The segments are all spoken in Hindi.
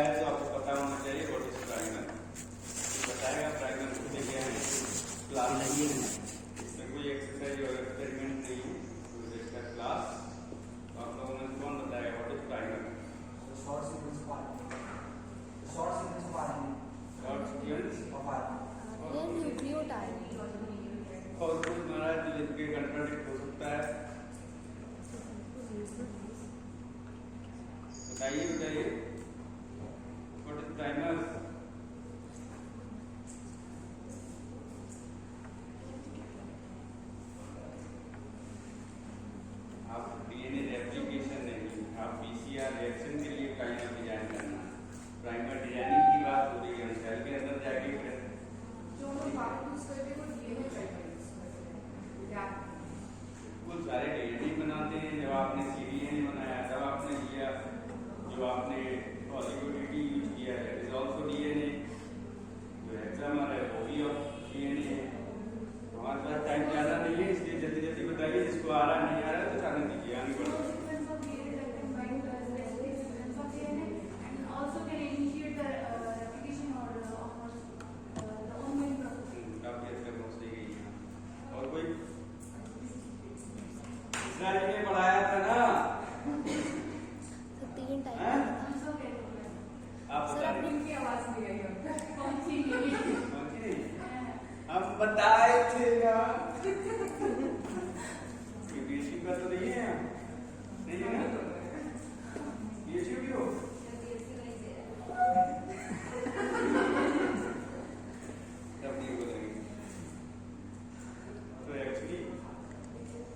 है तो आपको पता होना चाहिए व्हाट इज ट्रायंगल। बताएगा ट्रायंगल कितने क्या है क्लास नहीं है, इसमें कोई एक्सरसाइज और एक्सपेरिमेंट नहीं है, तो इसका क्लास। तो आप लोगों ने कौन बताएगा what is triangle? Short sequence of arc, short sequence of arc, short sequence of arc ये न्यूक्लियोटाइड और कुछ महाराज जिसके कंट्राडिक्ट हो सकता है। बताइए बताइए व्हाट इज ट्रायंगल? आप डीएनए रेप्लिकेशन नहीं, आप पीसीआर रिएक्शन के लिए ट्रायंगल डिजाइन करना। ट्रायंगल डिजाइनिंग की बात हो रही है, हम सेल के अंदर जाके फिर जो हम बात यूज करते हैं वो डीएनए ट्रायंगल कुछ सारे डीएनए बनाते हैं। जब आपने सीडीएनए बनाया तब आपने लिया, जो आपने ऑलिगोडीटी यूज किया है इज आल्सो डीएनए, जो हेक्सामर है वो भी डीएनए है। हमारे पास टाइम ज्यादा नहीं है, इसलिए जल्दी जल्दी बताइए, जिसको आ रहा नहीं आ रहा तो जाने दीजिए, आगे बढ़ो। और कोई दूसरा ने पढ़ाया था ना? तो 3 टाइप हैं? आप सर, बता अपनी रहे की आवाज नहीं आई अब तक। कौन सी नहीं? कौन सी नहीं? हम बताए थे ना। बीएससी का तो नहीं है, नहीं है ना? बीएससी भी हो तब नहीं बोलेंगे। तो actually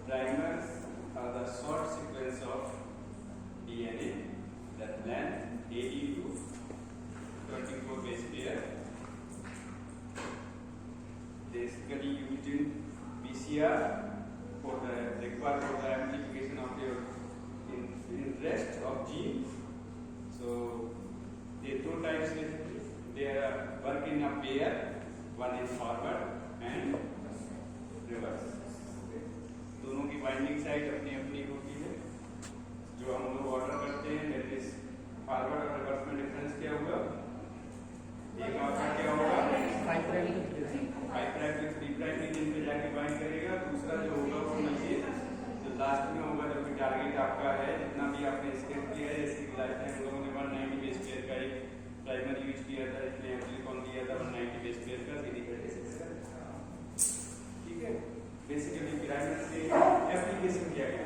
triangles are the short sequence of DNA that length ADU 24 base pair, basically used in PCR for the required for the amplification of your interest of gene. So the two types they work in a pair, one is forward and reverse. दोनों की बाइंडिंग साइड अपनी अपनी होती है। जो हम लोग ऑर्डर करते हैं दैट इज फॉरवर्ड और रिवर्स में डिफरेंस क्या होगा? एक आपका क्या होगा? 5 प्राइम से 3 प्राइम की जिन पे जाके बाइंड करेगा। दूसरा जो होगा वो नीचे जो लास्ट में होगा, जो कि टारगेट आपका है, जितना भी आपने स्केप किया है। जैसे कि लास्ट टाइम लोगों ने 190 बेस पेयर का एक प्राइमर यूज किया था, इसमें एम्प्लीफॉन दिया था 190 बेस पेयर का सीधी करके। ठीक है, बेसिकली पिरामिड से एप्लीकेशन क्या है?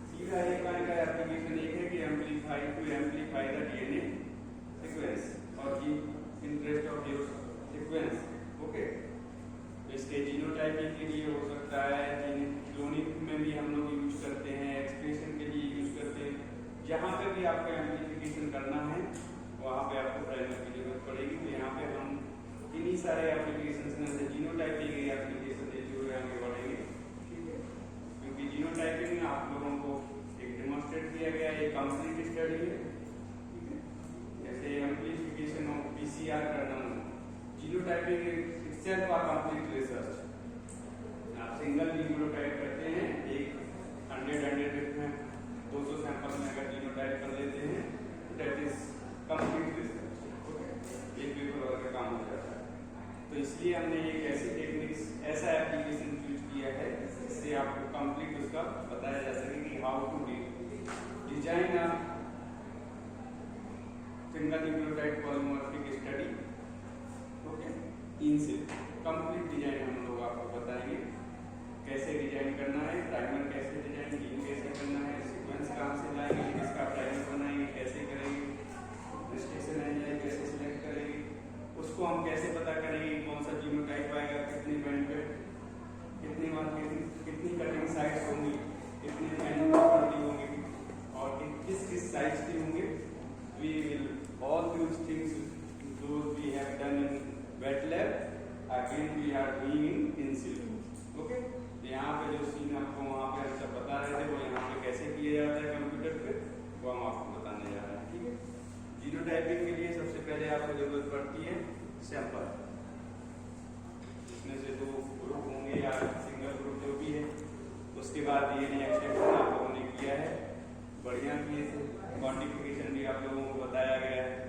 सीधा एक लाइन का एप्लीकेशन एक है कि एम्पलीफाई द डीएनए सीक्वेंस और की interest of your sequence. Okay, तो इसके जीनोटाइपिंग के लिए हो सकता है, क्लोनिंग में भी हम लोग यूज करते हैं, एक्सप्रेशन के लिए यूज करते हैं। जहाँ पे भी आपको एम्प्लीफिकेशन करना है वहाँ पे आपको प्राइमर की जरूरत पड़ेगी। तो यहाँ पे हम इन्हीं सारे एप्लीकेशन में से जीनोटाइपिंग एप्लीकेशन देते हुए आगे बढ़ेंगे। ठीक है, क्योंकि जीनोटाइपिंग में आप लोगों को एक डेमोन्स्ट्रेट किया गया एक कंप्लीट स्टडी है। ठीक है, जैसे एम्प्लीफिकेशन ऑफ पीसीआर करना, जीनोटाइपिंग इटसेल्फ आ कंप्लीट रिसर्च। आप सिंगल जीनोटाइप करते हैं, एक 100 में 200 सैंपल में अगर जीनोटाइप कर लेते हैं दैट इज कंप्लीट रिसर्च। एक पेपर वर्क का काम हो जाता है। तो इसलिए हमने एक ऐसी टेक्निक्स, ऐसा एप्लीकेशन यूज किया है जिससे आपको कंप्लीट उसका बताया जा सके कि how to design a single nucleotide polymorphic study. Okay, इन से कंप्लीट डिजाइन हम लोग आपको बताएंगे कैसे डिजाइन करना है, प्राइमर कैसे डिजाइन, जीन कैसे करना है, सीक्वेंस कहाँ से लाएंगे, किसका प्राइमर बनाएंगे, कैसे करेंगे, स्टेशन एंजाइम कैसे सिलेक्ट करेंगे, उसको हम कैसे पता करेंगे कौन सा जीनोटाइप आएगा, कितनी बैंड पे, कितनी कटिंग साइट्स होंगी, कितनी बैंड प्रॉपर्टी होंगी और किस किस साइज की होंगे। We will all those things those we have done in wet lab again we are doing in situ. Okay, यहाँ पे जो सीन आपको वहाँ पे सब बता रहे थे वो यहाँ पे कैसे किया जाता है कंप्यूटर पे, वो हम आपको बताने जा रहे हैं। ठीक है, जीनोटाइपिंग के लिए सबसे पहले आपको जरूरत पड़ती है सैंपल, इसमें से 2 ग्रुप होंगे या सिंगल ग्रुप जो भी है। उसके बाद डीएनए एक्सट्रैक्शन आप लोगों ने किया है, बढ़िया किए थे, क्वांटिफिकेशन भी आप लोगों को बताया गया है।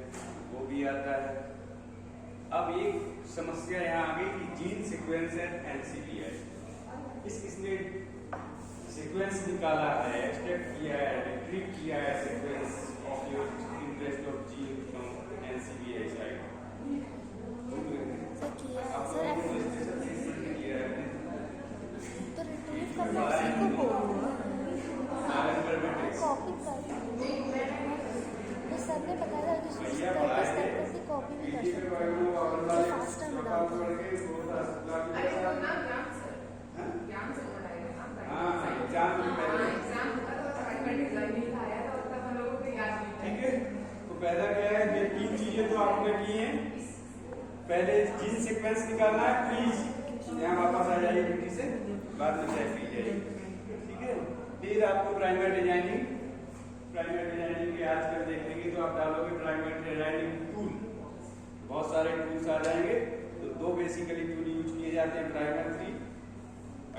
अब एक समस्या यहाँ आ गई कि जीन सीक्वेंस एंड एनसीबीआई, इसने सीक्वेंस निकाला है, एक्सट्रैक्ट किया है, रिट्रीव किया है sequence of your interest of gene from NCBI side. Sir किया है सर, तो रिट्रीव करना उसी को बोलूँ, कॉपी कर तो सर ने बताया कि करके कॉपी नहीं कर सकते, फास्ट टाइम बना अरे वो ना ज्ञान से पढ़ाएगा ना, एग्जाम होता तो असाइनमेंट डिजाइन नहीं था आया तो तब हम लोगों को याद नहीं। ठीक है, तो पहला क्या है, ये 3 चीजें तो आपने की हैं। पहले जीन सीक्वेंस निकालना है, प्लीज यहाँ वापस आ जाइए ड्यूटी से, बाद में चाय पी जाइए। ठीक है, फिर आपको प्राइमरी डिजाइनिंग के आजकल देखेंगे तो आप डालोगे प्राइमरी डिजाइनिंग टूल, बहुत सारे टूल्स आ जाएंगे। तो 2 बेसिकली टूल यूज किए जाते हैं, प्राइमरी 3।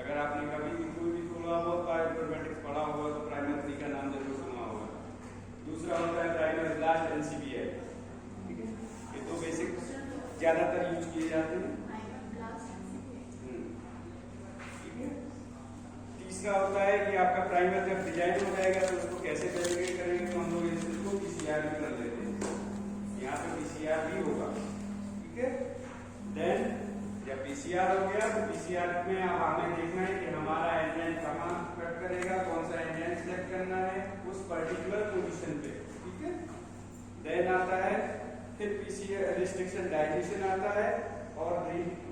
अगर आपने कभी भी कोई भी टूल बायोइन्फॉर्मेटिक्स पढ़ा होगा तो प्राइमरी 3 का नाम जरूर सुना होगा। दूसरा होता है प्राइमरी लास्ट एनसीबीआई। ठीक है, ये 2 बेसिक ज्यादातर यूज किए जाते हैं। ठीक है, तीसरा होता है कि आपका प्राइमर जब डिजाइन हो जाएगा तो उसको कैसे वेरिफाई करेंगे, तो हम लोग इसको पीसीआर भी कर लेते हैं, यहाँ पे पीसीआर भी होगा। ठीक है, देन जब पीसीआर हो गया तो पीसीआर में अब हमें देखना है कि हमारा एंजाइम कहाँ कट करेगा, कौन सा एंजाइम सेलेक्ट करना है उस पर्टिकुलर पोजीशन पे। ठीक है, देन आता है फिर पीसीआर रिस्ट्रिक्शन डाइजेशन आता है, और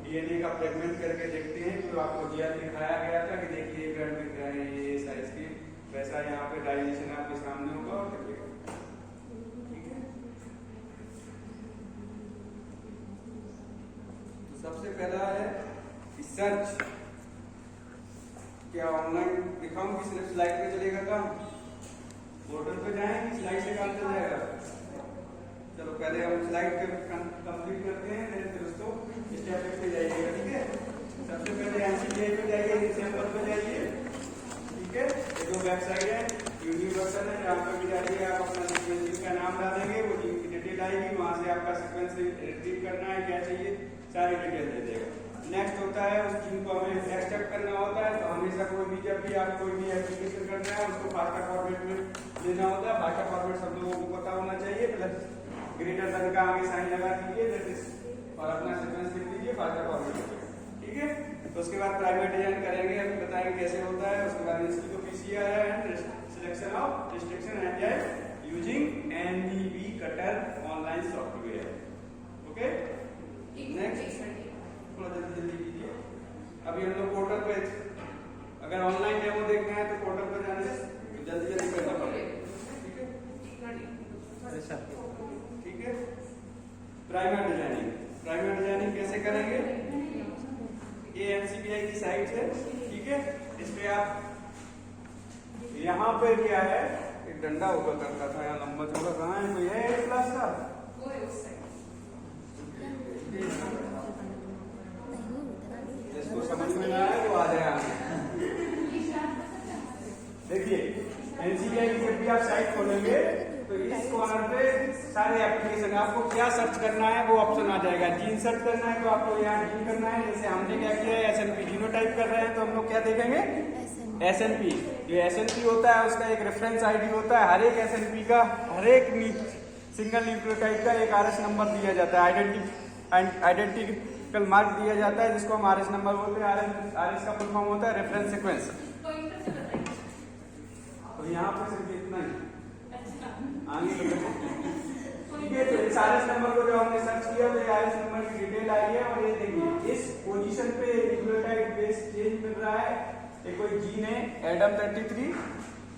डीएनए का फ्रेगमेंट करके देखते हैं। तो आपको जीआर दिखाया गया था कि देखिए ब्लड में क्या है, ये साइज की, वैसा यहाँ पे डाइजेशन आपके सामने होगा और देखिएगा। ठीक है, तो सबसे पहला है कि सर्च, क्या ऑनलाइन दिखाऊं कि सिर्फ स्लाइड पे चलेगा काम, पोर्टल पे जाएंगे स्लाइड से काम चल जाएगा। चलो पहले हम स्लाइड पे कंप्लीट करते हैं, फिर उसको स्टेप पे जाइएगा। ठीक है, सबसे पहले एनसीबीआई पे जाइए, रिसेंबर पे जाइए। ठीक है, ये 2 वेबसाइट है, यूनिवर्सल है, जहाँ पे भी जाइए आप अपना सीक्वेंस का नाम डालेंगे, वो जीन की डिटेल आएगी, वहां से आपका सीक्वेंस रिट्रीव करना है, क्या चाहिए सारी डिटेल दे देगा। नेक्स्ट होता है उस जीन को हमें एक्सट्रैक्ट करना होता है, तो हमेशा कोई भी जब भी आप कोई भी एप्लीकेशन करना है उसको फास्टा फॉर्मेट में लेना होता है। फास्टा फॉर्मेट सब लोगों को पता होना चाहिए, प्लस ग्रेटर देन का आगे साइन लगा दीजिए, दैट इज, और अपना सीक्वेंस लिख लीजिए फास्टा फॉर्मेट। ठीक है, तो उसके बाद प्राइमरी डिजाइन करेंगे, अभी बताएंगे कैसे होता है। उसके बाद इसकी तो पीसीआर है and selection of restriction enzyme using NDB cutter online software. Okay, next थोड़ा जल्दी कीजिए। अभी हम लोग पोर्टल पे, अगर ऑनलाइन डेमो देखना है तो पोर्टल पे जाने से जल्दी करना पड़ेगा। ठीक है, ठीक है, प्राइमरी डिजाइनिंग कैसे करेंगे, ये एनसीबीआई की साइट है। ठीक है, इस पे आप, यहाँ पे क्या है, एक डंडा होकर करता था यहाँ लंबा चौड़ा, कहाँ है कोई है क्लास का, जिसको समझ में आए वो आ जाए। देखिए एनसीबीआई की जब भी आप साइट खोलेंगे तो इस कॉर्नर पे सारे एप्लीकेशन, आपको क्या सर्च करना है वो ऑप्शन आ जाएगा। जीन सर्च करना है तो आपको यहाँ जीन करना है, जैसे हमने क्या किया है एसएनपी जीनोटाइप कर रहे हैं, तो हम लोग क्या देखेंगे एसएनपी। जो एसएनपी होता है उसका एक रेफरेंस आईडी होता है, हर एक एसएनपी का, हर एक सिंगल न्यूक्लियोटाइड का एक आरएस नंबर दिया जाता है, आइडेंटिकल मार्क दिया जाता है, जिसको हम आरएस नंबर बोलते हैं। आरएस का फुल फॉर्म होता है रेफरेंस सीक्वेंस। तो यहाँ पर सिर्फ इतना ही आगे ठीक है, तो इस आरएस नंबर को जो हमने सर्च किया तो आरएस नंबर की डिटेल आई है, और ये देखिए इस पोजीशन पे न्यूक्लियोटाइड बेस चेंज मिल रहा है। एक कोई जीन है एडम 33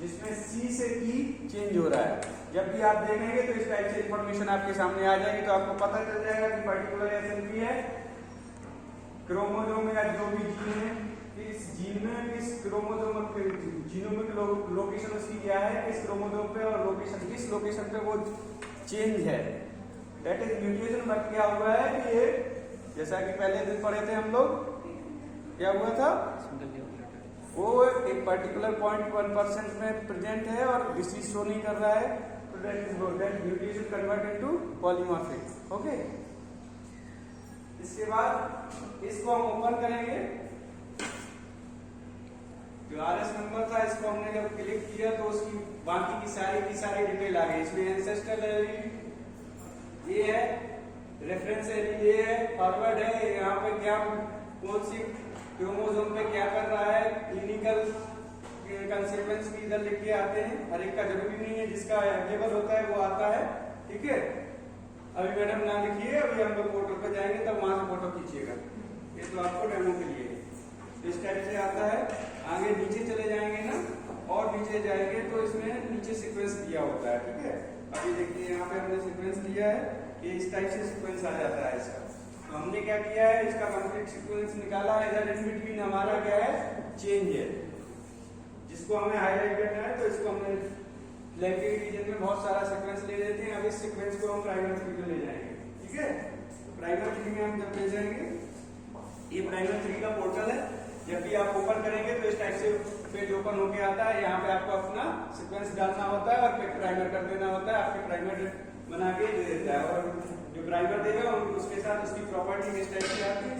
जिसमें सी से ई चेंज हो रहा है। जब भी आप देखेंगे तो इस टाइप से इंफॉर्मेशन आपके सामने आ जाएगी, तो आपको पता चल जाएगा कि पर्टिकुलर एसएनपी है, क्रोमोसोम या जो भी जीन है, इस जीन में किस क्रोमोसोम जीनोमिक लोकेशन उसकी क्या है, किस क्रोमोसोम पे और लोकेशन किस लोकेशन पे वो चेंज है, दैट इज म्यूटेशन। बट क्या हुआ है कि ये जैसा कि पहले दिन पढ़े थे हम लोग, क्या हुआ था, वो एक पर्टिकुलर 0.1% में प्रेजेंट है और डिसीज शो नहीं कर रहा है, तो that mutation convert into polymorphic. Okay, इसके बाद इसको हम ओपन करेंगे। जो RS नंबर था इसको हमने जब क्लिक किया तो उसकी बाकी की सारी डिटेल आ गई। इसमें एंसेस्टर ये है, रेफरेंस ये है, फॉरवर्ड है, यहाँ पे क्या कौन सी क्रोमोसोम पे क्या कर रहा है, क्लिनिकल कंसीक्वेंस भी इधर लिख के आते हैं। हर एक का जरूरी नहीं है, जिसका अवेलेबल होता है वो आता है। ठीक है, अभी मैडम ना लिखिए, अभी हम लोग पोर्टल पे जाएंगे तब वहां से फोटो खींचिएगा। ये तो आपको डेमो के लिए इस टाइप से आता है। आगे नीचे चले जाएंगे ना, और नीचे जाएंगे तो इसमें नीचे सीक्वेंस दिया होता है। ठीक है, अभी देखिए यहाँ पे हमने सीक्वेंस दिया है, ये इस टाइप से सीक्वेंस आ जाता है इसका। तो हमने क्या किया है, इसका कंप्लीट सीक्वेंस निकाला है। इधर इन बिटवीन हमारा क्या है, चेंज है, जिसको हमें हाईलाइट करना है। तो इसको हमने लैंग्वेज रीजन में बहुत सारा सीक्वेंस ले लेते हैं। अब इस सीक्वेंस को हम प्राइमर 3 में ले जाएंगे। ठीक है, प्राइमर 3 में हम जब ले जाएंगे, ये प्राइमर 3 का पोर्टल है। जब भी आप ओपन करेंगे तो इस टाइप से पेज ओपन होके आता है। यहाँ पे आपको अपना सीक्वेंस डालना होता है और फिर प्राइमर कर देना होता है। आपके प्राइमर बना के दे देता है, और जो प्राइमर देगा उसके साथ उसकी प्रॉपर्टी इस टाइप से आती है।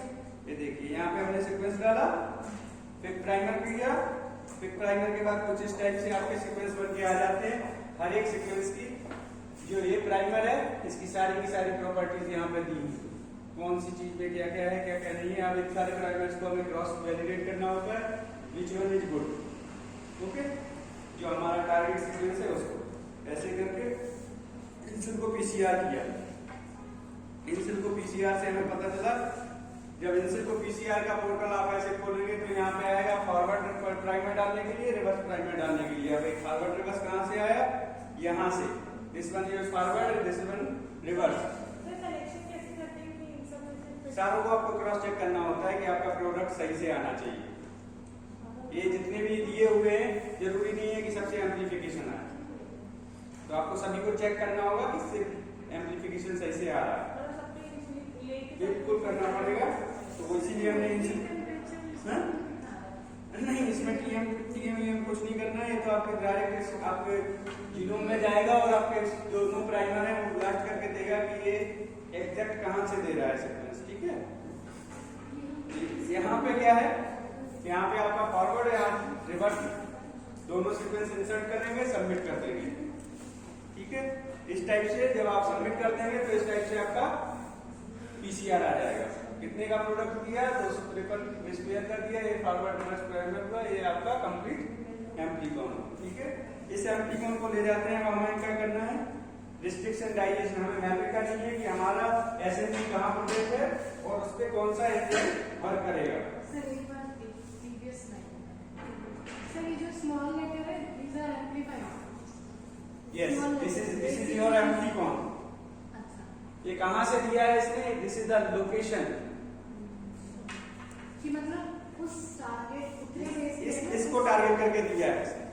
ये देखिए यहाँ पे हमने सीक्वेंस डाला, फिर प्राइमर किया, फिर प्राइमर के बाद कुछ इस टाइप से आपके सीक्वेंस बन के आ जाते हैं। हर एक सीक्वेंस की जो ये प्राइमर है, इसकी सारी की सारी प्रॉपर्टीज यहाँ पे दी है, कौन सी चीज में क्या क्या है, क्या क्या नहीं है। अब इन सारे प्राइमर्स को हमें क्रॉस वैलिडेट करना होता है, which one is good. Okay, जो हमारा टारगेट सीक्वेंस है उसको ऐसे करके इंसिल को पीसीआर किया। इंसिल को पीसीआर से हमें पता चला, जब इंसिल को पीसीआर का पोर्टल आप ऐसे खोलेंगे तो यहाँ पे आएगा फॉरवर्ड प्राइमर डालने के लिए, रिवर्स प्राइमर डालने के लिए। अब एक फॉरवर्ड रिवर्स कहाँ से आया, यहाँ से। This one is forward, this one reverse. सारों को आपको क्रॉस चेक करना होता है कि आपका प्रोडक्ट सही से आना चाहिए। ये जितने भी दिए हुए हैं, जरूरी नहीं है कि सबसे एम्प्लीफिकेशन आए, तो आपको सभी को चेक करना होगा कि सिर्फ एम्प्लीफिकेशन सही से आ रहा है। बिल्कुल करना पड़ेगा। तो इसीलिए हमने नहीं, इसमें टीएम कुछ नहीं करना है। ये तो आपके डायरेक्ट आपके जीनोम में जाएगा और आपके दोनों प्राइमर है वो ब्लास्ट करके देगा कि ये एग्जैक्ट कहां से दे रहा है सीक्वेंस। ठीक है, यहाँ पे क्या है, यहाँ पे आपका फॉरवर्ड है, आप रिवर्स दोनों सीक्वेंस इंसर्ट करेंगे, सबमिट कर देंगे। ठीक है, इस टाइप से जब आप सबमिट कर देंगे तो इस टाइप से आपका पीसीआर आ जाएगा। कितने का प्रोडक्ट दिया, 253 स्क्वायर कर दिया, ये फॉरवर्ड रिवर्स प्राइमर हुआ, ये आपका कंप्लीट एम्प्लीफॉन। ठीक है, इस एम्प्लीफॉन को ले जाते हैं। अब हमें क्या करना है, रिस्ट्रिक्शन डाइजेशन हमें मैप करनी है कि हमारा एसएनपी कहाँ प्रोजेक्ट है और उस पे कौन सा एंजाइम वर्क करेगा। सर एक बार प्रीवियस स्लाइड, सर ये जो स्मॉल लेटर है, these are amplifiers. Yes, this is your Amplifon. अच्छा, ये कहाँ से दिया है इसने, दिस इज द लोकेशन। कि मतलब उस टारगेट उतने बेस पे इसको टारगेट करके दिया है इसने।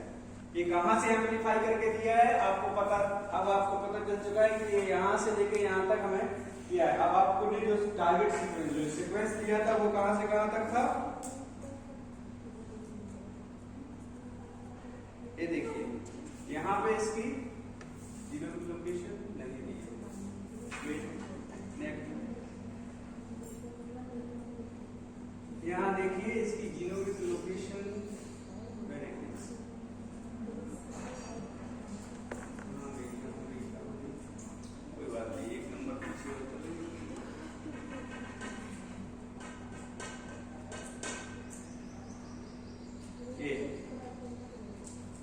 ये कहां से एम्प्लीफाई करके दिया है आपको पता, अब आपको पता चल चुका है कि ये यहाँ से लेके यहाँ तक हमें किया है। अब आपको ने जो टारगेट सीक्वेंस दिया था वो कहां से कहां तक था, ये देखिए यहाँ पे इसकी जीरो लोकेशन नहीं दी है। यहाँ देखिए इसकी जीरो लोकेशन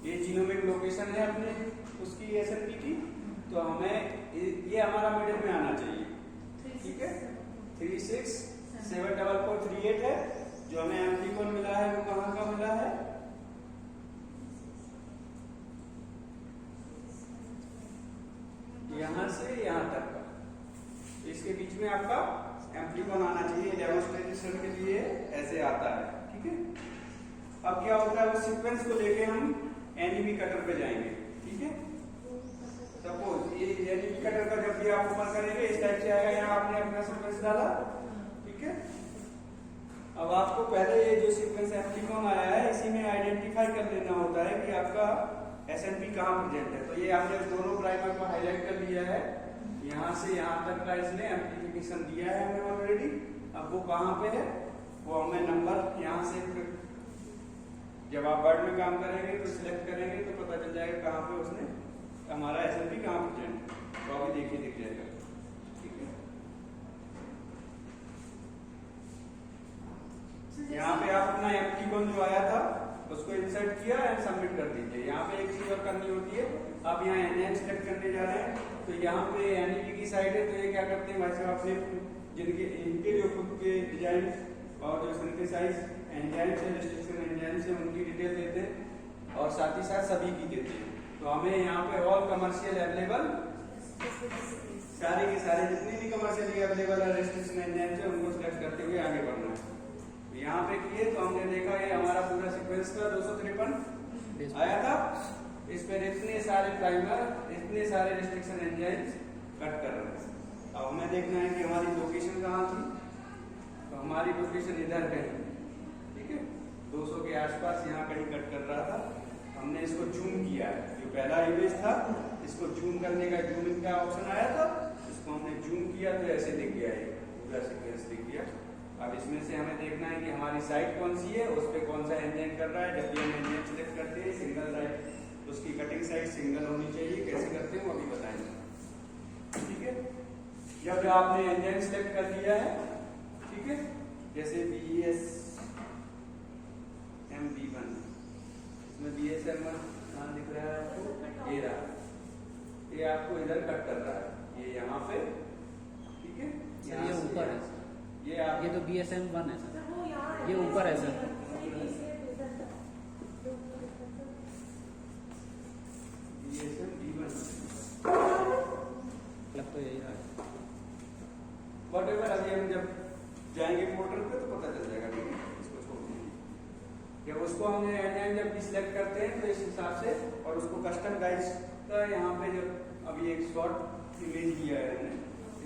ये जीनोमिक लोकेशन है अपने उसकी एसएनपी की। तो हमें ये हमारा मिडिल में आना चाहिए। ठीक है, 36744438 है। जो हमें एम्प्लीफॉन मिला है वो कहाँ का मिला है, यहाँ से यहाँ तक का। इसके बीच में आपका एम्प्लीफॉन आना चाहिए। डेमोन्स्ट्रेशन के लिए ऐसे आता है। ठीक है, अब क्या होता है, उस सीक्वेंस को लेके हम एनईवी कटर पे जाएंगे। ठीक है, सपोज ये एनईवी कटर का जब भी आप ओपन करेंगे इस टाइप से आएगा। यहाँ आपने अपना सीक्वेंस डाला। ठीक है, अब आपको पहले ये जो सीक्वेंस एम्प्लीफॉन आया है इसी में आइडेंटिफाई कर लेना होता है कि आपका एसएनपी कहाँ प्रेजेंट है। तो ये आपने दोनों प्राइमर को हाईलाइट कर लिया है। यहाँ से यहाँ तक का इसने एम्प्लीफिकेशन दिया है हमें ऑलरेडी। अब वो कहाँ पे है, वो हमें नंबर यहाँ से जब आप वर्ड में काम करेंगे तो सिलेक्ट करेंगे तो पता चल जाएगा कहाँ पे उसने हमारा SNP कहाँ प्रेजेंट, तो अभी देखिए दिख जाएगा। ठीक है, यहाँ पे आप अपना FT1 जो आया था उसको इंसर्ट किया एंड सबमिट कर दीजिए। यहाँ पे एक चीज और करनी होती है, आप यहाँ एनएन सेलेक्ट करने जा रहे हैं तो यहाँ पे NEP की साइड है, तो ये क्या करते हैं भाई साहब, अपने जिनके इनके जो खुद के डिजाइन और जो सिंथेसाइज एंजाइम से रेस्ट्रिक्शन एंजाइम से उनकी डिटेल देते हैं और साथ ही साथ सभी की देते हैं। तो हमें यहाँ पे ऑल कमर्शियल अवेलेबल सारे के सारे जितने भी कमर्शियली अवेलेबल है रेस्ट्रिक्शन एंजाइम से उनको सिलेक्ट करते हुए आगे बढ़ना है। यहाँ पे किए तो हमने देखा ये हमारा पूरा सीक्वेंस का 253 आया था। इस पर इतने सारे प्राइमर इतने सारे रेस्ट्रिक्शन एंजाइम्स कट कर रहे हैं। अब हमें देखना है कि हमारी लोकेशन कहाँ थी, तो हमारी लोकेशन इधर कहीं, ठीक है, 200 के आसपास यहाँ कहीं कट कर रहा था। हमने इसको जूम किया है, जो पहला इमेज था इसको जूम करने का जूम इन का ऑप्शन आया था, इसको हमने जूम किया तो ऐसे दिख गया है, पूरा सीक्वेंस दिख गया। अब इसमें से हमें देखना है कि हमारी साइट कौन सी है, उस पर कौन सा एंजाइम कर रहा है। जब भी हम एंजाइम सिलेक्ट करते हैं सिंगल राइट, उसकी कटिंग साइड सिंगल होनी चाहिए। कैसे करते हैं वो अभी बताएंगे। ठीक है, जब आपने एंजाइम सिलेक्ट कर लिया है, ठीक है, जैसे BSMB1, इसमें BSM1 कहाँ दिख रहा है आपको, ये रहा, ये आपको इधर कट कर रहा है, ये यहाँ पे, ठीक है, ये ऊपर है, ये तो BSM1 है सर, वो यहाँ ये ऊपर है सर, BSMB1 लग तो यही रहा है। Whatever, अभी हम जब जाएंगे पोर्टल पे तो पता चल जाएगा। ठीक है, इसको छोड़ दीजिए। जब उसको हमने एंजाइम जब भी सिलेक्ट करते हैं तो इस हिसाब से, और उसको कस्टम गाइड्स का यहाँ पे जब अभी एक शॉर्ट इमेज लिया है हमने,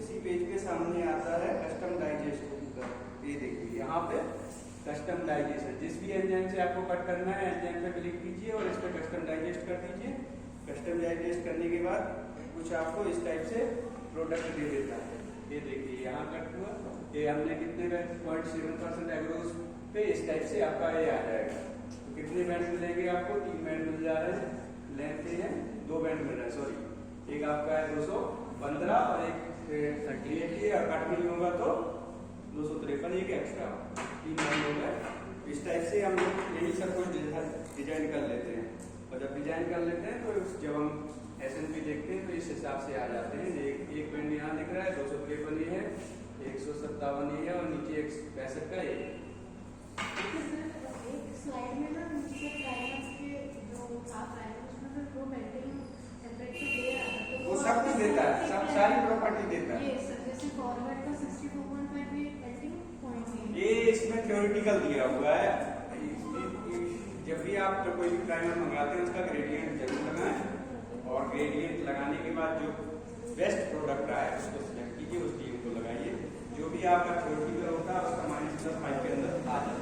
इसी पेज के सामने आता है कस्टम डाइजेस्ट का। ये देखिए यहाँ पे कस्टम डाइजेस्ट, जिस भी एंजाइम से आपको कट करना है एंजाइम पे क्लिक कीजिए और इस पर कस्टम डाइजेस्ट कर दीजिए। कस्टम डाइजेस्ट करने के बाद कुछ आपको इस टाइप से प्रोडक्ट दे देता है। ये देखिए यहाँ कट हुआ, ये हमने कितने बैंड 0.7% एग्रोस पे इस टाइप से आपका ये आ जाएगा। तो कितने बैंड मिलेंगे आपको, 3 बैंड मिल जा रहे हैं, लेंथ है 2 बैंड मिल रहा है, सॉरी, एक आपका है 215 और एक 38 और कट नहीं होगा तो 253, एक एक्स्ट्रा 3 बैंड होगा। इस टाइप से हम यही सब कुछ डिजाइन कर लेते हैं, और जब डिजाइन कर लेते हैं तो जब हम SNP देखते हैं तो इस हिसाब से आ जाते हैं। एक बैंड यहाँ दिख रहा है 253 ये है, 157 ये है और नीचे 165 का ये। एक स्लाइड में ना नीचे प्राइमर्स के जो आप प्राइमर उसमें से वो मेंटेन टेम्परेचर दे रहा है, तो वो सब कुछ देता है, सब सारी प्रॉपर्टी देता है। ये सर जैसे फॉरवर्ड का 64.5 ये मेल्टिंग पॉइंट है, ये इसमें थ्योरेटिकल दिया हुआ है। जब भी आप तो कोई भी प्राइमर मंगाते हैं उसका ग्रेडियंट जरूर लगाएं, और ग्रेडियंट लगाने के बाद जो बेस्ट प्रोडक्ट आए उसको सिलेक्ट कीजिए, उस टीम को लगाइए। जो भी आपका थ्योरेटिकल होता है उसका -5 के अंदर आ जाता है।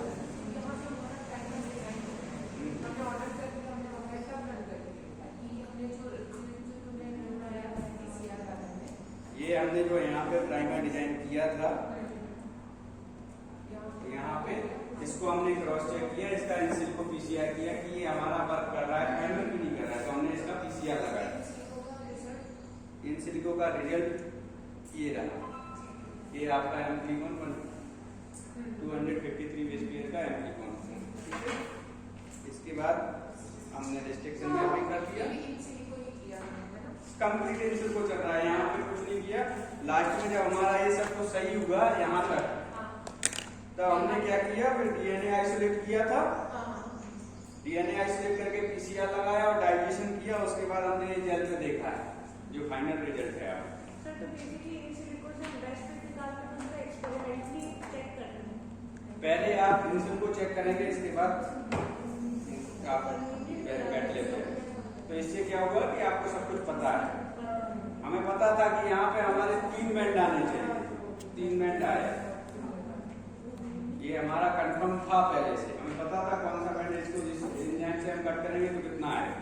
हमने ऑर्डर करके हमने मोबाइल का रन कर दिया कि हमने जो तुमने बनाया था PCR का हमने ये हमने जो यहाँ पे प्राइमर डिजाइन किया था, यहाँ पे इसको हमने क्रॉस चेक किया, इसका इनसिल्को PCR किया कि ये हमारा वर्क कर रहा है, प्राइमर भी नहीं कर रहा है, तो हमने इसका PCR लगाया। इनसिल्को का रिजल्ट ये रहा, ये आपका MP1 253 bps का MP1। इसके बाद हमने रिस्ट्रिक्शन मैपिंग कर दिया, कंप्लीट इनसिल्को चल रहा है, यहाँ पे कुछ नहीं किया। लास्ट में जब हमारा ये सब कुछ सही हुआ यहाँ तक, तो हमने क्या किया, फिर DNA आइसोलेट किया था, DNA आइसोलेट करके PCR लगाया और डाइजेशन किया। उसके बाद हमने ये जेल पे देखा है जो फाइनल रिजल्ट है। आप सर तो बेसिकली इन सिलिको से बेस्ट फिट निकाल कर दूसरा एक्सपेरिमेंटली चेक करना है। पहले आप इनसिल्को चेक करेंगे, इसके बाद आप बैठ लेते हैं। तो इससे क्या हुआ कि आपको सब कुछ पता है। हमें पता था कि यहाँ पे हमारे 3 बैंड आने चाहिए, 3 बैंड आए, ये हमारा कंफर्म था पहले से। हमें पता था कौन सा बैंड इसको जिस एंजाइम से हम कट करेंगे तो कितना आएगा।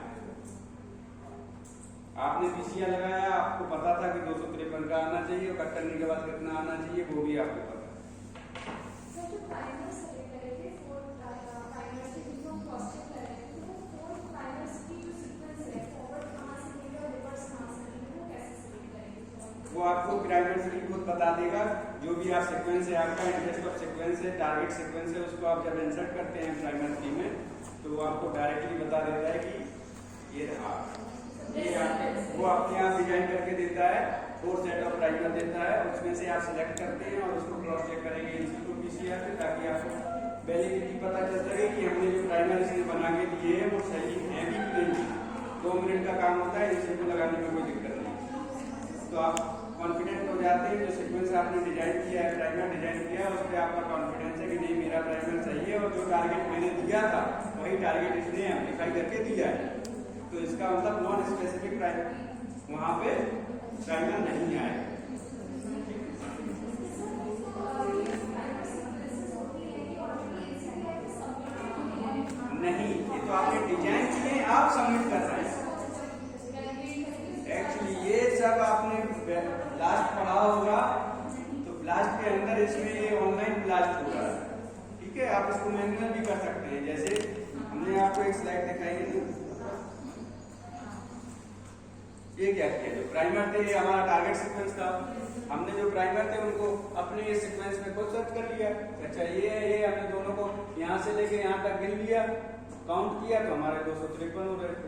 आपने PCR लगाया, आपको पता था कि 253 का आना चाहिए, और कट करने के बाद कितना आना चाहिए वो भी आपको पता। सर जो प्राइमर सेलेक्ट करेंगे 4 प्राइमर्स के जिनको हम क्रॉस चेक करेंगे तो 4 प्राइमर्स की जो सीक्वेंस है फॉरवर्ड कहाँ से लेंगे और रिवर्स कहाँ से लेंगे वो कैसे सेलेक्ट करेंगे? वो आपको प्राइमर से खुद बता देगा। जो भी आप सीक्वेंस है आपका इंटरेस्ट ऑफ सीक्वेंस है, टारगेट सीक्वेंस है, उसको आप जब इंसर्ट करते हैं प्राइमर की में तो वो आपको डायरेक्टली बता देता है कि ये रहा, ये आपके वो अपने आप डिजाइन करके देता है। 4 सेट ऑफ प्राइमर देता है, उसमें से आप सिलेक्ट करते हैं और उसको क्रॉस चेक करेंगे इंस्टीट्यूट पीसीआर से, ताकि आपको वैलिडिटी पता चल सके कि हमने जो प्राइमर इसने बना के दिए है वो सही है भी कि नहीं। 2 मिनट का काम होता है, इसी को लगाने में कोई दिक्कत नहीं। तो आप कॉन्फिडेंट हो जाते हैं जो सीक्वेंस आपने डिजाइन किया है, प्राइमर डिजाइन किया है, उस पर आपका कॉन्फिडेंस है कि नहीं मेरा प्राइमर सही है और जो टारगेट मैंने दिया था वही टारगेट इसने एम्प्लीफाई करके दिया है। तो इसका मतलब नॉन स्पेसिफिक प्राइमर वहाँ पे प्राइमर नहीं आएगा। नहीं, ये तो आपने डिजाइन किए, आप सबमिट कर रहे हैं। एक्चुअली ये सब आपने ब्लास्ट पढ़ा होगा, तो ब्लास्ट के अंदर इसमें ये ऑनलाइन ब्लास्ट होगा। ठीक है, आप इसको मैनुअल भी कर सकते हैं। जैसे हमने आपको एक स्लाइड दिखाई है, ये क्या किया, जो प्राइमर थे ये हमारा टारगेट सीक्वेंस था। हमने जो प्राइमर थे उनको अपने ये सीक्वेंस में खुद सर्च कर लिया। अच्छा ये हमने दोनों को यहाँ से लेके यहाँ तक गिन लिया, काउंट किया तो हमारे 253 हो रहे थे।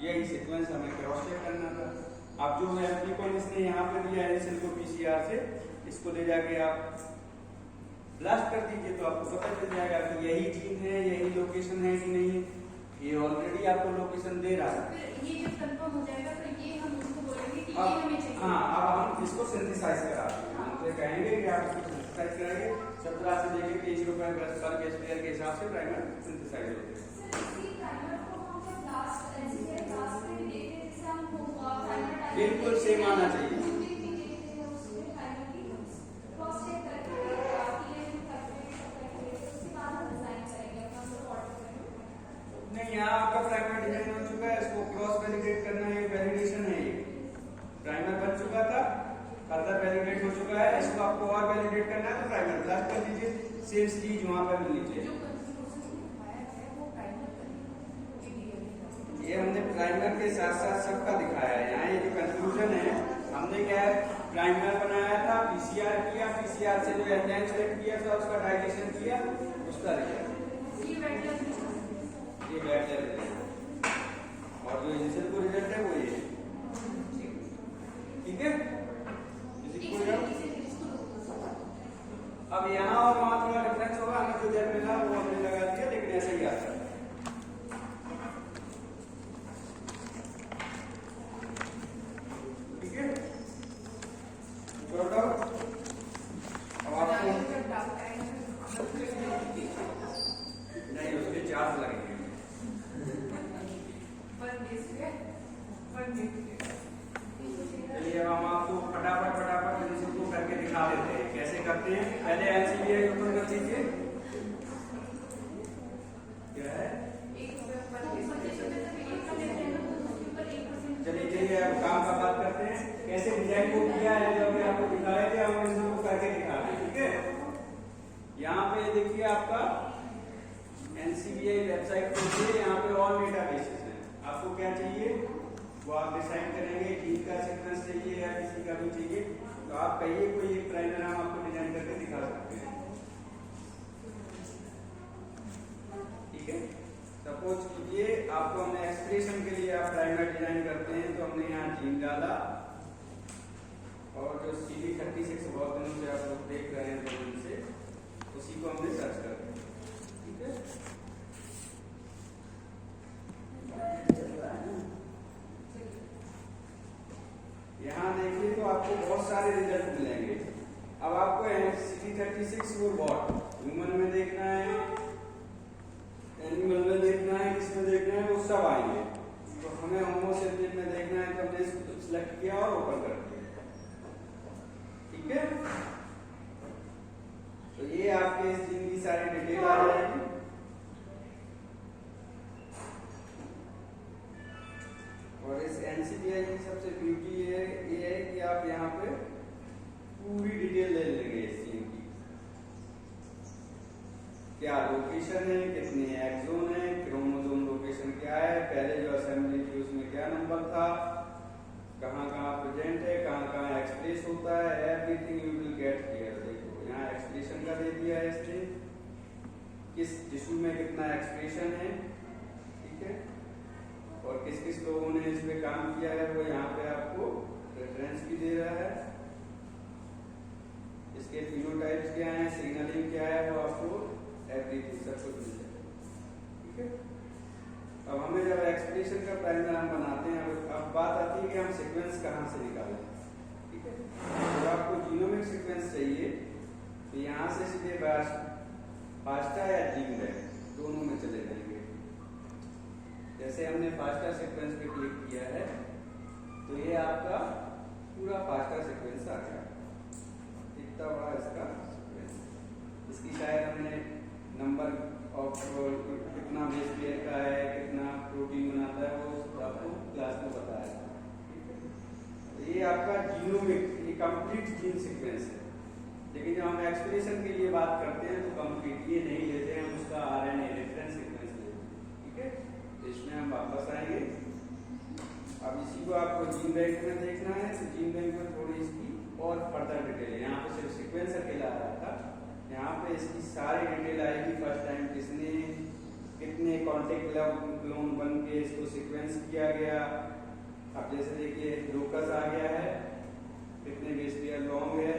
यही सीक्वेंस हमें क्रॉस चेक करना था। आप जो एप्लीकेशन इसने यहाँ पे दिया है इनको पीसीआर से, इसको ले जाके आप ब्लास्ट कर दीजिए तो आपको पता चल जाएगा कि यही चीज है, यही लोकेशन है कि नहीं। ये ऑलरेडी आपको लोकेशन दे रहा है। फिर ये जब कंफर्म हो जाएगा तो ये हम उसको बोलेंगे कि ये हमें चाहिए। हाँ, अब हम इसको सिंथेसाइज कराते हैं। हम कहेंगे कि आप इसको सिंथेसाइज कराइए। 17 से लेकर 23 रुपए पर बेस पेयर के हिसाब से प्राइमर सिंथेसाइज होते हैं। बिल्कुल सेम आना चाहिए। नहीं, यहाँ आपका प्राइमर डिजाइन हो चुका है, इसको क्रॉस वैलिडेट करना है, वैलिडेशन है। ये प्राइमर बन चुका था, फर्दर वैलिडेट हो चुका है, इसको आपको और वैलिडेट करना है तो प्राइमर ब्लास्ट कर दीजिए। सेम चीज वहाँ पर मिलनी चाहिए। ये हमने प्राइमर के साथ साथ सबका दिखाया है। यहाँ ये जो कंक्लूजन है, हमने क्या है प्राइमर बनाया था, पीसीआर किया, पीसीआर से जो एंजाइम सेलेक्ट किया था उसका डाइजेशन किया, उसका रिजल्ट ये बैठ जाते हैं। और जो इनिशियल को रिजल्ट है वो ये। ठीक है, अब यहाँ और वहाँ थोड़ा डिफरेंस होगा। हमें जो जेट मिला वो हमने लगा दिया, लेकिन ऐसा ही आता है। ठीक है, अब आपको नहीं उसके चार्ज लगेंगे। चलिए अब हम आपको फटाफट इसको करके दिखा देते हैं कैसे करते हैं। पहले एलसीबीआई ओपन कर दीजिए। क्या है, चलिए अब काम का बात करते हैं। कैसे डिजाइन को किया है जो अभी आपको दिखा रहे थे, हम इसको करके दिखा रहे हैं। ठीक है, यहाँ पे देखिए आपका एनसीबीआई वेबसाइट खोलिए। यहाँ पे ऑल डेटाबेसेस हैं। आपको क्या चाहिए वो आप डिसाइड करेंगे। जीन का सीक्वेंस चाहिए या किसी का भी चाहिए तो आप कहिए, कोई एक प्राइमर हम आपको डिजाइन करके दिखा सकते हैं। ठीक है, सपोज कीजिए आपको हमने एक्सप्रेशन के लिए आप प्राइमर डिजाइन करते हैं तो हमने यहाँ जीन डाला और जो CD36 बहुत दिनों से आप लोग देख रहे हैं तो उनसे उसी को हमने सर्च कर दिया। ठीक है, यहाँ देखिए तो आपको बहुत सारे रिजल्ट मिलेंगे। अब आपको CD36 वो बॉट ह्यूमन में देखना है, एनिमल में देखना है, किसमें देखना है, वो सब आएंगे। तो हमें होमोसेपियन में देखना है तो हमने इसको सिलेक्ट किया और ओपन कर दिया। ठीक है, तो ये आपके इस जीन की सारी डिटेल आ जाएगी। और इस एनसीबीआई की सबसे ब्यूटी ये है कि आप यहाँ पे पूरी डिटेल ले लेंगे इस जीन की। ट्रांसलेशन है, कितने एक्सोन है, क्रोमोसोम लोकेशन क्या है, पहले जो असेंबली थी उसमें क्या नंबर था, कहाँ कहाँ प्रेजेंट है, कहाँ कहाँ एक्सप्रेस होता है, everything you will get here. देखो यहाँ एक्सप्रेशन का दे दिया है इसने, किस टिश्यू में कितना एक्सप्रेशन है, ठीक है, और किस किस लोगों ने इस पे काम किया है वो यहाँ पे आपको रेफरेंस भी दे रहा है। इसके फिनोटाइप्स क्या हैं, सिग्नलिंग क्या है, वो आपको एवरीथिंग सब कुछ मिल जाएगा, ठीक है। अब हमें जब एक्सप्रेशन का प्राइमर हम बनाते हैं, अब बात आती है कि हम सीक्वेंस कहाँ से निकालें, ठीक है। तो आपको जीनोमिक सीक्वेंस चाहिए तो यहाँ से सीधे फास्टा या जीनोमिक दोनों में चले जाएंगे। जैसे हमने फास्टा सीक्वेंस पे क्लिक किया है तो ये आपका पूरा फास्टा सीक्वेंस आ गया, इतना बड़ा इसका सीक्वेंस। इसकी शायद हमने नंबर ऑफ कितना बेस पेयर का है, कितना प्रोटीन बनाता है, वो आपको क्लास में बताया था, ठीक है। तो ये आपका जीनोमिक, ये कंप्लीट जीन सीक्वेंस है। लेकिन जब हम एक्सप्रेशन के लिए बात करते हैं तो कंप्लीट ये नहीं लेते हैं, हम उसका आरएनए रेफरेंस सीक्वेंस लेते हैं, ठीक है। तो इसमें हम वापस आएंगे। अब इसी को आपको जीन बैंक में देखना है तो जीन बैंक में थोड़ी इसकी और फर्दर डिटेल है। यहाँ पे सिर्फ सीक्वेंस अकेला आ रहा था, यहाँ पे इसकी सारी डिटेल आएगी। फर्स्ट टाइम किसने कितने कॉन्टेक्ट क्लोन बन के इसको सीक्वेंस किया गया। अब जैसे देखिए लोकस आ गया है, कितने बेस पेयर लॉन्ग है,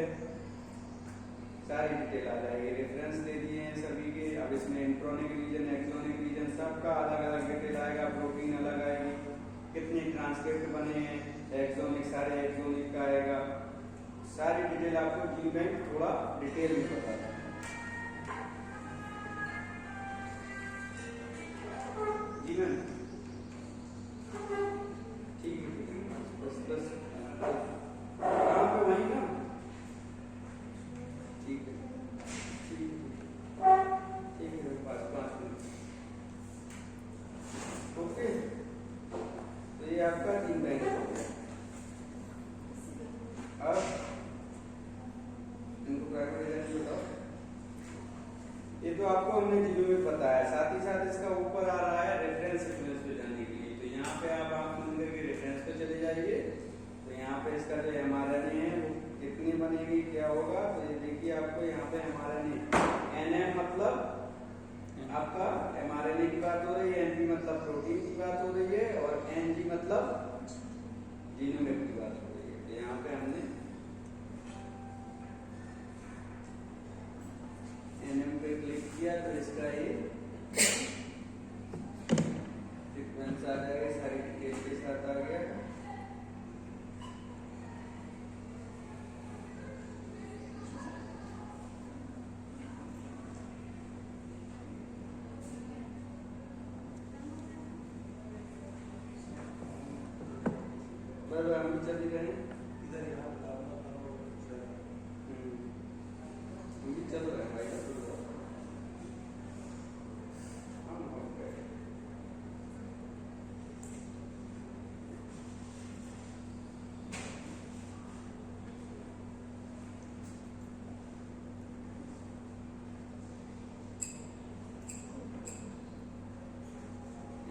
सारी डिटेल आ जाएगी। रेफरेंस दे दिए हैं सभी के। अब इसमें इंट्रोनिक रीजन, एक्सोनिक रीजन सबका अलग अलग डिटेल आएगा, प्रोटीन अलग आएगी, कितने ट्रांसक्रिप्ट बने हैं, एक्सोनिक सारे एक्सोनिक का आएगा, सारी डिटेल आपको जीन बैंक थोड़ा डिटेल में बताता है। जी मैम ठीक है, बस काम पे वही ना, ठीक है ठीक है, बस 5 मिनट ओके। तो ये आपका जीन बैंक हो गया। अब इनको प्राइमरी बताओ। ये तो आपको हमने जीनो में बताया, साथ ही साथ इसका ऊपर आ रहा है रेफरेंस सीक्वेंस पे जाने के लिए। तो यहाँ पे आप बंद करके रेफरेंस पे चले जाइए। तो यहाँ पे इसका जो mRNA है वो कितनी बनेगी, क्या होगा, तो ये देखिए आपको यहाँ पे mRNA NM मतलब आपका mRNA की बात हो रही है, NP मतलब प्रोटीन की बात हो रही है, और NG मतलब जीनोमिक की बात हो रही है। तो यहाँ पे हमने NM पे क्लिक किया तो इसका ये सीक्वेंस आ जाएगा, सारी डिटेल के साथ आ गया। हम भी चल रहे हैं इधर यहाँ भी चल रहा है भाई।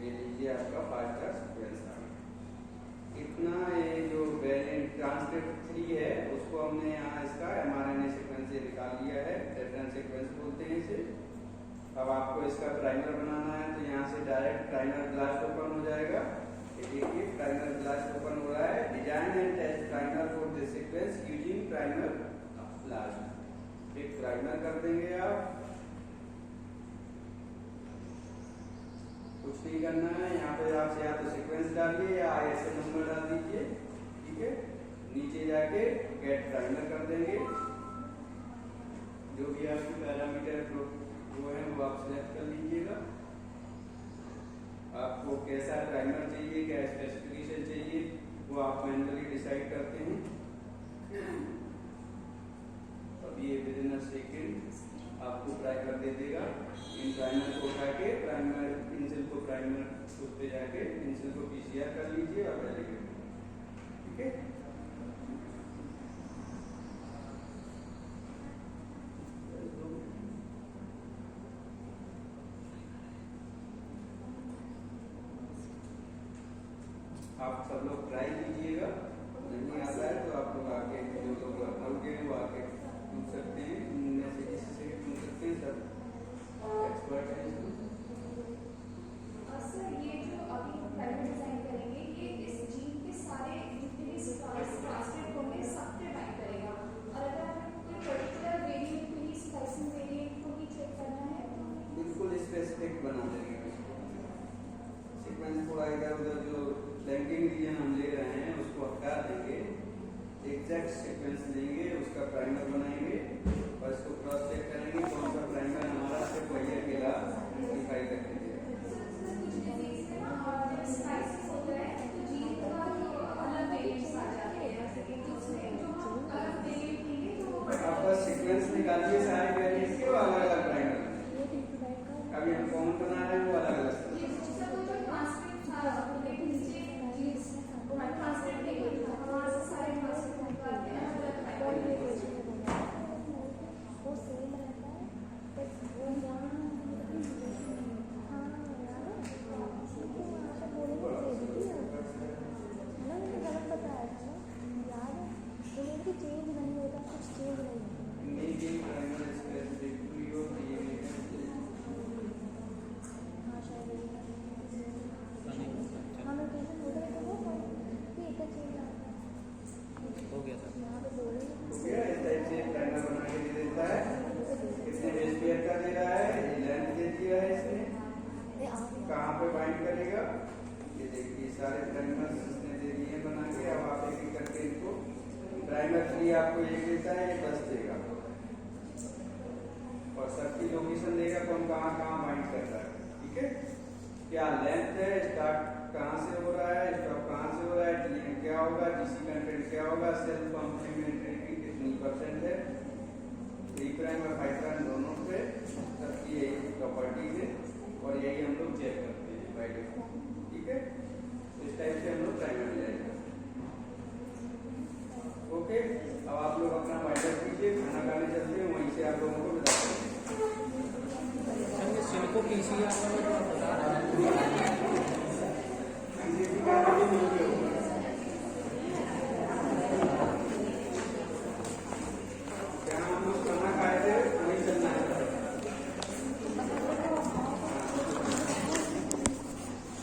ये लीजिए आपका फास्टा सीक्वेंस आ गया। इतना ये जो वेरिएंट ट्रांसक्रिप्ट 3 है उसको हमने यहाँ इसका mRNA सीक्वेंस से निकाल लिया है, रेफरेंस सीक्वेंस बोलते हैं इसे। अब आपको इसका प्राइमर बनाना है तो यहाँ से डायरेक्ट प्राइमर ब्लास्ट ओपन हो जाएगा। ये देखिए प्राइमर ब्लास्ट ओपन हो रहा है। Design and test primer for this sequence using primer blast. एक प्राइमर कर देंगे आप, कुछ नहीं करना है। यहाँ पे आप या तो सीक्वेंस डालिए या ISA नंबर डाल दीजिए, ठीक है। नीचे जाके गेट प्राइमर कर देंगे, जो भी आपकी पैरामीटर वो है वो आप सिलेक्ट कर लीजिएगा। आपको कैसा प्राइमर चाहिए, क्या स्पेसिफिकेशन चाहिए, वो आप मैन्युअली डिसाइड करते हैं। अब ये विदिन अ सेकेंड आपको प्राइमर दे देगा। इन प्राइमर को उठा के प्राइमर पेंसिल को प्राइमर उस पे जाके पेंसिल को PCR कर लीजिए और एलिगेट, ठीक है। आप सब लोग ट्राई कीजिएगा, नहीं आता है तो आप लोग आके जो लोग वर्कआउट के वो आके पूछ सकते हैं, उनमें से किसी से भी पूछ सकते हैं, सब एक्सपर्ट हैं इसमें। सर ये जो अभी हम प्राइमर डिजाइन करेंगे ये इस जीन के सारे जितने भी ट्रांसलेट होंगे सब पे बाइंड करेगा, और अगर हमें कोई पर्टिकुलर वेरिएंट को ही स्पाइसिंग वेरिएंट को ही चेक करना है तो बिल्कुल स्पेसिफिक बना देंगे उसको। सीक्वेंस थोड़ा इधर उधर जो लैंडिंग रीजन हम ले रहे हैं उसको हटा देंगे, एग्जैक्ट सीक्वेंस लेंगे, उसका प्राइमर बनाएंगे और इसको क्रॉस चेक करेंगे कौन सा प्राइमर हमारा सिर्फ वही अकेला डिफाई करके देगा। कुछ डिजीज में ना जब स्पाइसेस होता है तो जीन का जो अलग वेरिएंट्स आ जाते हैं, तो उसमें जो हम अलग वेरिएंट लेंगे तो वो आप बस सीक्वेंस निकालिए सारे वेरिएंट के, वो अलग अलग प्राइमर, अभी हम कौन बना रहे हैं वो अलग अलग ये सब जो ट्रांसक्रिप्ट ट्रांसलेट नहीं होता, हमारे से सारे ट्रांसलेट निकालते हैं अलग वो सेम रहता है बट वो यहाँ हाँ यार वहाँ पे बोलेंगे मैंने गलत बताया था ना याद है, बोले कि चेंज नहीं होता, कुछ चेंज नहीं होता। Making primer specific to your हाँ शायद हाँ लोकेशन हो गया तो वो कि एक चेंज आता है हो गया सर। यहाँ पे बोलेंगे हो गया। इस टाइप से प्राइमर बना के दे देता है, कितने बेस पेयर का दे रहा है, ये लेंथ दे दिया है इसने, कहाँ पे बाइंड करेगा, ये देखिए सारे प्राइमर इसने दे दिए बना के। अब आप एक एक करके इनको प्राइमर 3 आपको एक देता है, ये 10 देगा और सबकी लोकेशन देगा कौन कहाँ कहाँ बाइंड कर रहा है, ठीक है। क्या लेंथ है, स्टार्ट कहाँ से हो रहा है, स्टॉप कहाँ से हो रहा है, टीएम क्या होगा, जीसी कंटेंट क्या होगा, सेल कॉम्प्लीमेंट्री कितनी % है, 3 प्राइम और 5 प्राइम दोनों पे सबकी यही प्रॉपर्टीज है और यही हम लोग चेक करते हैं बाय डिफॉल्ट, ठीक है। तो इस टाइप से हम लोग प्राइमर ले जाएंगे। ओके, अब आप लोग अपना वाइडर कीजिए, खाना खाने चलते हैं, वहीं से आप लोगों को बताते हैं। सर ये सिल्को पीसीआर वाला जो आप बता रहे हैं